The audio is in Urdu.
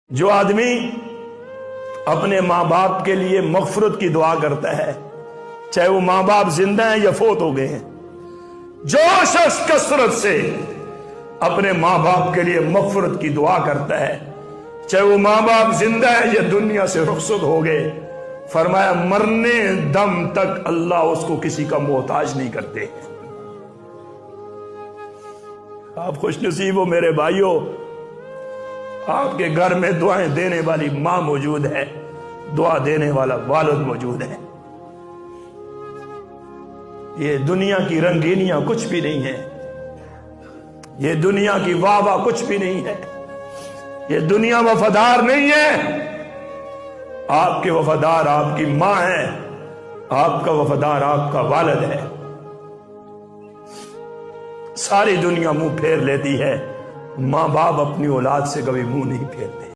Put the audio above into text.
جو آدمی اپنے ماں باپ کے لیے مغفرت کی دعا کرتا ہے، چاہے وہ ماں باپ زندہ ہیں یا فوت ہو گئے ہیں، جو شخص کثرت سے اپنے ماں باپ کے لیے مغفرت کی دعا کرتا ہے، چاہے وہ ماں باپ زندہ ہے یا دنیا سے رخصت ہو گئے، فرمایا مرنے دم تک اللہ اس کو کسی کا محتاج نہیں کرتے۔ آپ خوش نصیب ہو میرے بھائیوں، آپ کے گھر میں دعائیں دینے والی ماں موجود ہے، دعا دینے والا والد موجود ہے۔ یہ دنیا کی رنگینیاں کچھ بھی نہیں ہے، یہ دنیا کی واہ واہ کچھ بھی نہیں ہے، یہ دنیا وفادار نہیں ہے۔ آپ کے وفادار آپ کی ماں ہے، آپ کا وفادار آپ کا والد ہے۔ ساری دنیا منہ پھیر لیتی ہے، ماں باپ اپنی اولاد سے کبھی منہ نہیں پھیرتے۔